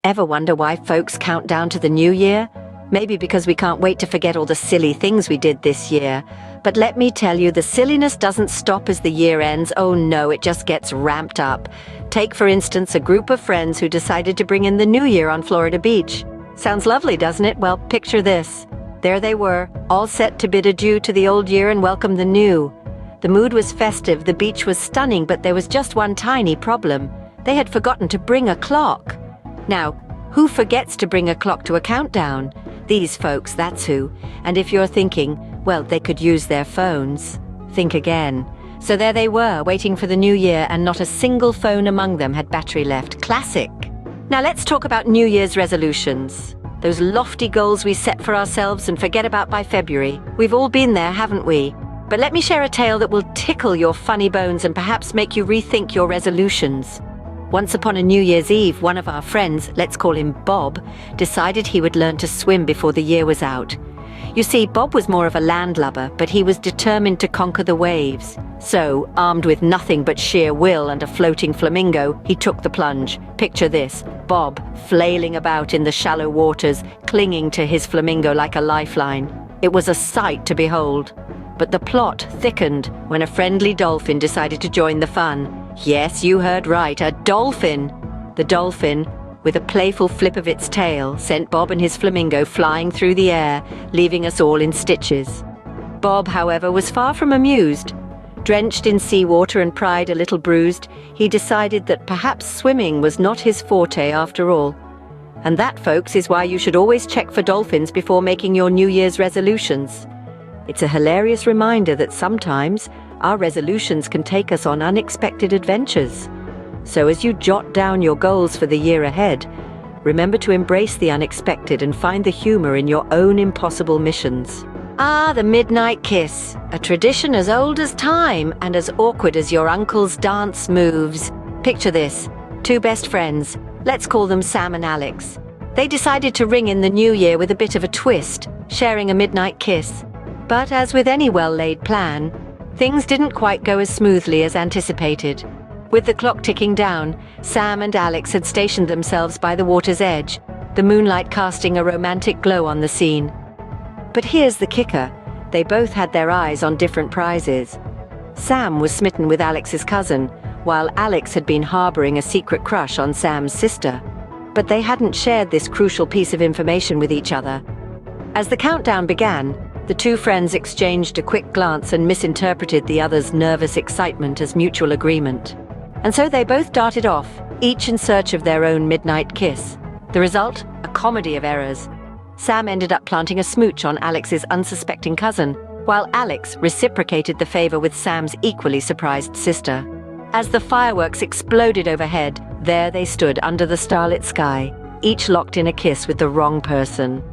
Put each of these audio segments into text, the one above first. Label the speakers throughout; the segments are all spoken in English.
Speaker 1: Ever wonder why folks count down to the new year? Maybe because we can't wait to forget all the silly things we did this year. But let me tell you, the silliness doesn't stop as the year ends. Oh no, it just gets ramped up. Take, for instance, a group of friends who decided to bring in the new year on Florida Beach. Sounds lovely, doesn't it? Well, picture this. There they were, all set to bid adieu to the old year and welcome the new. The mood was festive, the beach was stunning, but there was just one tiny problem. They had forgotten to bring a clock. Now, who forgets to bring a clock to a countdown? These folks, that's who. And if you're thinking, well, they could use their phones, think again. So there they were, waiting for the new year, and not a single phone among them had battery left. Classic. Now let's talk about New Year's resolutions. Those lofty goals we set for ourselves and forget about by February. We've all been there, haven't we? But let me share a tale that will tickle your funny bones and perhaps make you rethink your resolutions. Once upon a New Year's Eve, one of our friends, let's call him Bob, decided he would learn to swim before the year was out. You see, Bob was more of a landlubber, but he was determined to conquer the waves. So, armed with nothing but sheer will and a floating flamingo, he took the plunge. Picture this, Bob flailing about in the shallow waters, clinging to his flamingo like a lifeline. It was a sight to behold. But the plot thickened when a friendly dolphin decided to join the fun. Yes, you heard right, a dolphin. The dolphin, with a playful flip of its tail, sent Bob and his flamingo flying through the air, leaving us all in stitches. Bob, however, was far from amused. Drenched in seawater and pride a little bruised, he decided that perhaps swimming was not his forte after all. And that, folks, is why you should always check for dolphins before making your New Year's resolutions. It's a hilarious reminder that sometimes our resolutions can take us on unexpected adventures. So as you jot down your goals for the year ahead, remember to embrace the unexpected and find the humor in your own impossible missions. Ah, the midnight kiss, a tradition as old as time and as awkward as your uncle's dance moves. Picture this, two best friends, let's call them Sam and Alex. They decided to ring in the new year with a bit of a twist, sharing a midnight kiss. But as with any well-laid plan, things didn't quite go as smoothly as anticipated. With the clock ticking down, Sam and Alex had stationed themselves by the water's edge, the moonlight casting a romantic glow on the scene. But here's the kicker, they both had their eyes on different prizes. Sam was smitten with Alex's cousin, while Alex had been harboring a secret crush on Sam's sister. But they hadn't shared this crucial piece of information with each other. As the countdown began, the two friends exchanged a quick glance and misinterpreted the other's nervous excitement as mutual agreement. And so they both darted off, each in search of their own midnight kiss. The result? A comedy of errors. Sam ended up planting a smooch on Alex's unsuspecting cousin, while Alex reciprocated the favor with Sam's equally surprised sister. As the fireworks exploded overhead, there they stood under the starlit sky, each locked in a kiss with the wrong person.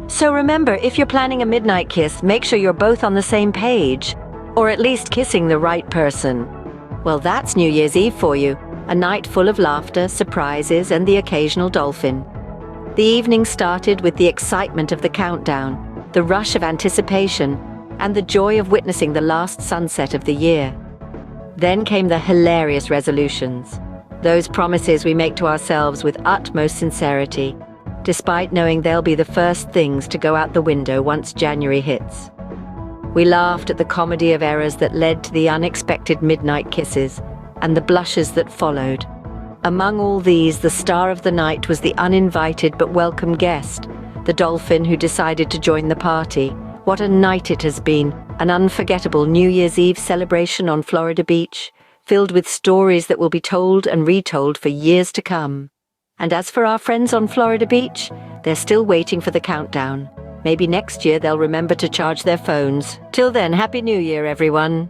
Speaker 1: So remember, if you're planning a midnight kiss, make sure you're both on the same page, or at least kissing the right person. Well, that's New Year's Eve for you, a night full of laughter, surprises, and the occasional dolphin. The evening started with the excitement of the countdown, the rush of anticipation, and the joy of witnessing the last sunset of the year. Then came the hilarious resolutions, those promises we make to ourselves with utmost sincerity, despite knowing they'll be the first things to go out the window once January hits. We laughed at the comedy of errors that led to the unexpected midnight kisses and the blushes that followed. Among all these, the star of the night was the uninvited but welcome guest, the dolphin who decided to join the party. What a night it has been, an unforgettable New Year's Eve celebration on Florida Beach, filled with stories that will be told and retold for years to come. And as for our friends on Florida Beach, they're still waiting for the countdown. Maybe next year they'll remember to charge their phones. Till then, Happy New Year, everyone.